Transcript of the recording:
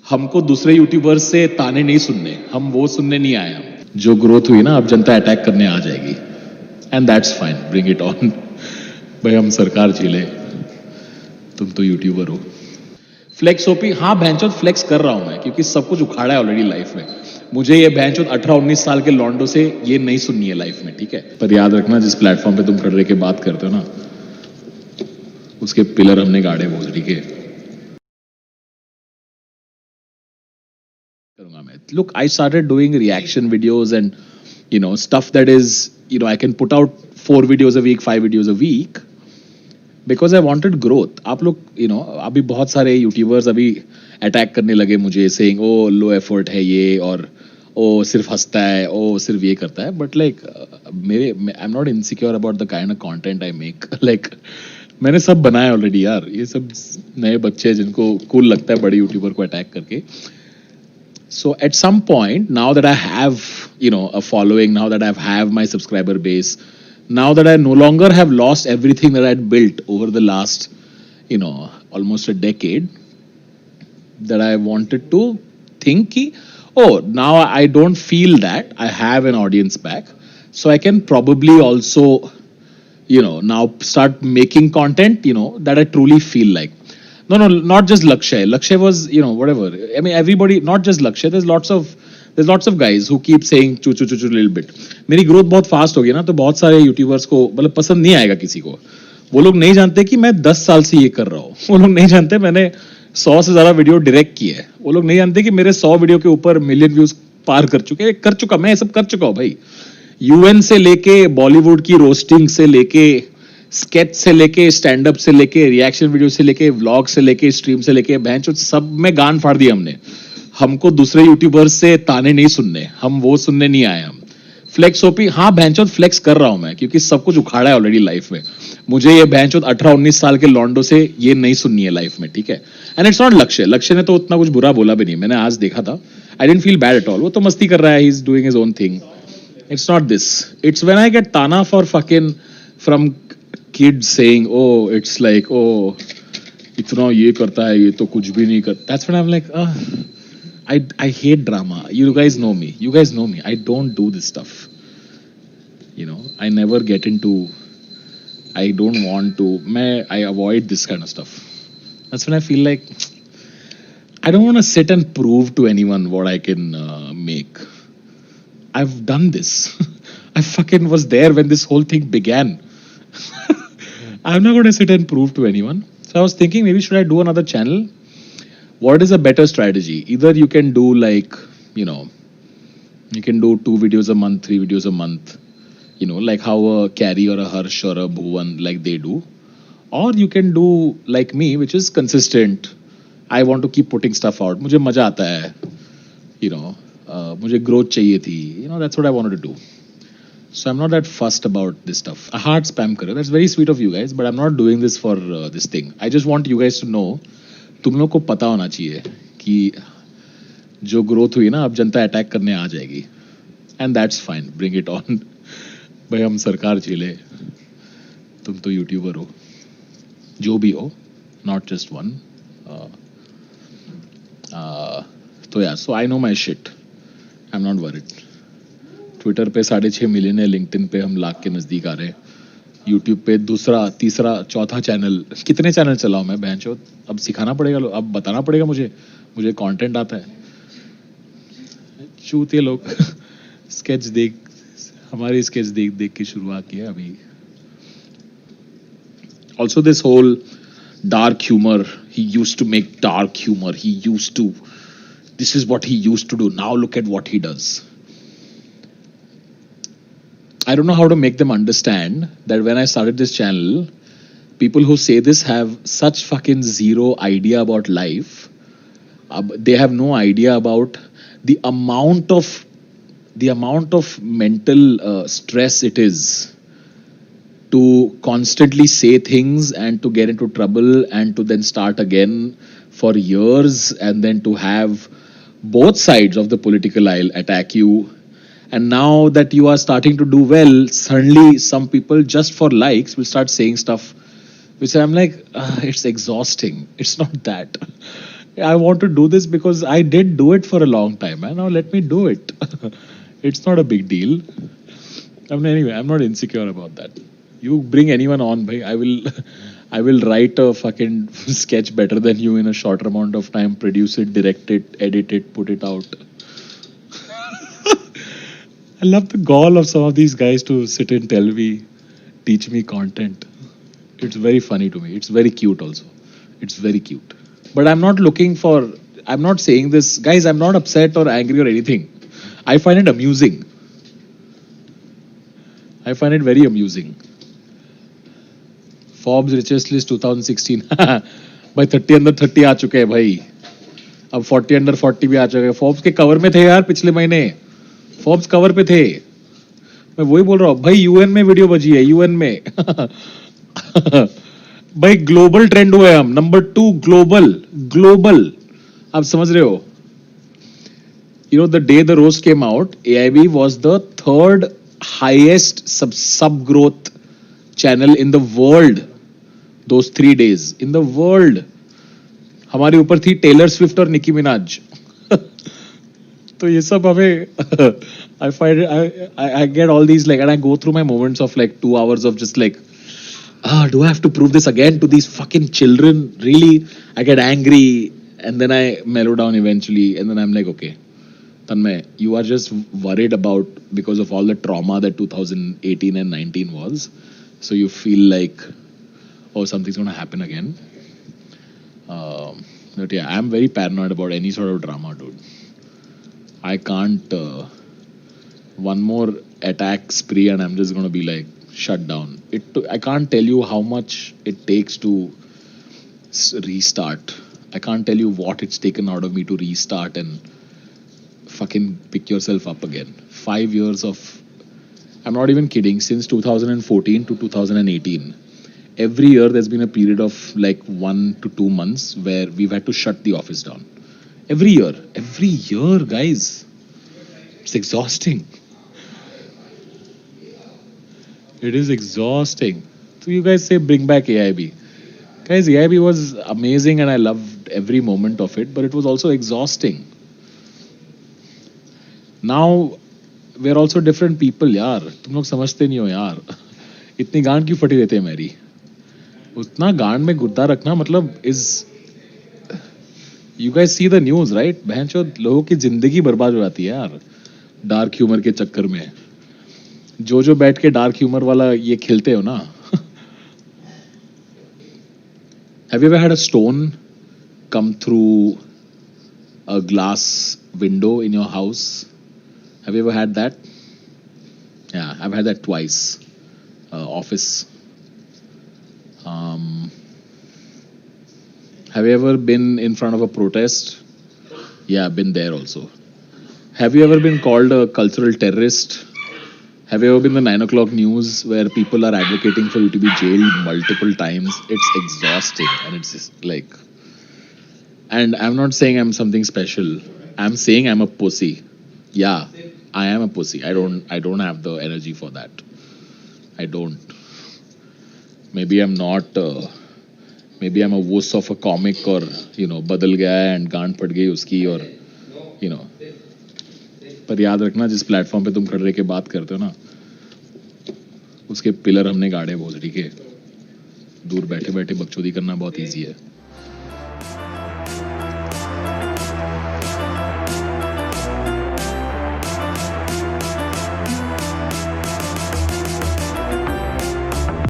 हमको दूसरे यूट्यूबर्स से ताने नहीं सुनने, हम वो सुनने नहीं आए। हम जो ग्रोथ हुई ना, अब जनता अटैक करने आ जाएगी and that's fine, bring it on. भाई हम सरकार झेले, तुम तो यूट्यूबर हो। फ्लेक्स ओपी, हाँ भैंचोद फ्लेक्स कर रहा हूं मैं, क्योंकि सब कुछ उखाड़ा है ऑलरेडी लाइफ में। मुझे ये भैंचोद 18-19 साल के लॉन्डो से ये नहीं सुननी है लाइफ में, ठीक है। पर याद रखना, जिस प्लेटफॉर्म पे तुम खड़े के बात करते हो ना, उसके पिलर हमने गाड़े वो, ठीक है। Look, I started doing reaction videos and stuff that is, I can put out 4 videos a week, 5 videos a week because I wanted growth. आप लोग अभी बहुत सारे यूट्यूबर्स अभी अटैक करने लगे मुझे, saying ओ लो एफर्ट है ये, और ओ सिर्फ हंसता है, ओ सिर्फ ये करता है। But like I am not insecure about the kind of content I make. Like मैंने सब बनाया ऑलरेडी यार। ये सब नए बच्चे जिनको कूल लगता है बड़े यूट्यूबर को अटैक करके। So at some point, now that I have, a following, now that I have my subscriber base, now that I no longer have lost everything that I had built over the last, almost a decade, that I wanted to think, oh, now I don't feel that I have an audience back. So I can probably also, now start making content, that I truly feel like. No, not just Lakshay. Lakshay was, whatever. I mean, everybody, not just Lakshay. There's lots of guys who keep saying chu little bit. मेरी growth बहुत fast हो गई ना, तो बहुत सारे YouTubers को मतलब पसंद नहीं आएगा किसी को। वो लोग नहीं जानते कि मैं 10 साल से ये कर रहा हूँ। वो लोग नहीं जानते मैंने 100 से ज्यादा वीडियो डायरेक्ट किए हैं। वो लोग नहीं जानते कि मेरे 100 वीडियो के ऊपर मिलियन व्यूज पार कर चुका। मैं ये सब कर चुका हूँ भाई। यूएन से लेके बॉलीवुड की रोस्टिंग से लेके स्केच से लेके स्टैंड अप से लेके रिएक्शन वीडियो से लेके व्लॉग से लेके स्ट्रीम से लेके भैंचोद सब में गान फाड़ दिया हमने। हमको दूसरे यूट्यूबर्स से ताने नहीं सुनने, हम वो सुनने नहीं आए। हम फ्लेक्स ओपी, हाँ भैंचोद फ्लेक्स कर रहा हूं मैं, क्योंकि सब कुछ उखाड़ा है ऑलरेडी लाइफ में। मुझे ये भैंचोद 18-19 साल के लॉन्डो से ये नहीं सुननी है लाइफ में, ठीक है। एंड इट्स नॉट लक्ष्य ने तो उतना कुछ बुरा बोला भी नहीं, मैंने आज देखा था। I didn't feel bad at all. वो तो मस्ती कर रहा है, he is doing his own thing. It's not this. It's when I get ताना for fucking from kids saying, oh, it's like, oh, इतना ये करता है, ये तो कुछ भी नहीं करता। That's when I'm like, I hate drama. You guys know me. I don't do this stuff. I never get into. I don't want to. I avoid this kind of stuff. That's when I feel like I don't want to sit and prove to anyone what I can make. I've done this. I fucking was there when this whole thing began. I'm not going to sit and prove to anyone. So I was thinking, maybe should I do another channel? What is a better strategy? Either you can do like, you can do 2 videos a month, 3 videos a month, like how a Carrie or a Harsh or a Bhuvan, like they do. Or you can do like me, which is consistent. I want to keep putting stuff out. मुझे मजा आता है, मुझे growth चाहिए थी. That's what I wanted to do. So I'm not that fussed about this stuff. A hard spam करो. That's very sweet of you guys, but I'm not doing this for this thing. I just want you guys to know, तुम लोग को पता होना चाहिए कि जो growth हुई ना, अब जनता अटैक करने आ जाएगी and that's fine, bring it on. भाई हम सरकार झेले, तुम तो यूट्यूबर हो, जो भी हो, नॉट जस्ट वन। तो यार, so I know my shit, I am not worried. Twitter पे 6.5 मिलियन है, लिंक्डइन पे हम लाख के नजदीक आ रहे हैं, यूट्यूब पे दूसरा, तीसरा, चौथा चैनल। कितने चैनल चलाऊं मैं भैंचोद? अब सिखाना पड़ेगा, अब बताना पड़ेगा मुझे कंटेंट आता है। चूतिए लोग हमारी स्केच देख के शुरुआत की है अभी। Also this whole dark humour, he used to make dark humour, this is what he used to do, now look at what he does. I don't know how to make them understand that when I started this channel, people who say this have such fucking zero idea about life. They have no idea about the amount of mental stress it is to constantly say things and to get into trouble and to then start again for years, and then to have both sides of the political aisle attack you. And now that you are starting to do well, suddenly some people just for likes will start saying stuff which I'm like, it's exhausting. It's not that. I want to do this because I did do it for a long time, man. Now let me do it. It's not a big deal. I mean, anyway, I'm not insecure about that. You bring anyone on, bhai, I will, I will write a fucking sketch better than you in a shorter amount of time, produce it, direct it, edit it, put it out. I love the gall of some of these guys to sit and tell me, teach me content. It's very funny to me. It's very cute also. It's very cute. But I'm not looking for, I'm not saying this, guys, I'm not upset or angry or anything. I find it amusing. I find it very amusing. Forbes richest list 2016. भाई 30 under 30 आ चुके हैं भाई. अब 40 under 40 भी आ चुके हैं. Forbes के cover में थे यार पिछले महीने. फोर्ब्स कवर पे थे. मैं वही बोल रहा हूँ भाई, यूएन में वीडियो बजी है, यूएन में. भाई ग्लोबल ट्रेंड हुए हम, नंबर 2 ग्लोबल. ग्लोबल आप समझ रहे हो. You know, the day the roast came out, AIB was the 3rd highest sub growth channel in the world. Those 3 days in the world. हमारे ऊपर थी टेलर स्विफ्ट और निकी मिनाज. तो ये सब हमें I find I get all these like, and I go through my moments of like 2 hours of just like, do I have to prove this again to these fucking children? Really? I get angry and then I mellow down eventually, and then I'm like, okay, Tanmay, you are just worried about because of all the trauma that 2018 and 19 was. So you feel like, oh, something's going to happen again. But yeah, I'm very paranoid about any sort of drama, dude. I can't, one more attack spree and I'm just going to be like, shut down. I can't tell you how much it takes to restart. I can't tell you what it's taken out of me to restart and fucking pick yourself up again. 5 years of, I'm not even kidding, since 2014 to 2018, every year there's been a period of like 1 to 2 months where we've had to shut the office down. Every year, guys. It's exhausting. It is exhausting. So you guys say bring back AIB. Guys, AIB was amazing and I loved every moment of it, but it was also exhausting. Now we're also different people, यार. तुम लोग समझते नहीं हो यार. इतनी गांड क्यों फटी रहती है मेरी? उतना गांड में गुद्दा रखना मतलब is, you guys see the news, right? बहनचोद लोगों की जिंदगी बर्बाद हो जाती है यार डार्क ह्यूमर के चक्कर में. जो बैठ के डार्क ह्यूमर वाला ये खेलते हो ना. Have you ever had a stone come through a glass window in your house? Have you ever had that? Yeah, I've had that twice. Office. Have you ever been in front of a protest? Yeah, I've been there also. Have you ever been called a cultural terrorist? Have you ever been the 9 o'clock news where people are advocating for you to be jailed multiple times? It's exhausting and it's just like, and I'm not saying I'm something special. I'm saying I'm a pussy. Yeah, I am a pussy. I don't have the energy for that. I don't. Maybe I'm not, maybe I'm a wuss of a comic or, you know, बदल गया है and गांड फट गई उसकी और, you know. पर याद रखना जिस प्लेटफॉर्म पे तुम खड़े के बात करते हो ना, उसके पिलर हमने गाड़े भोसड़ी के. दूर बैठे बैठे बकचोदी करना बहुत ईजी है.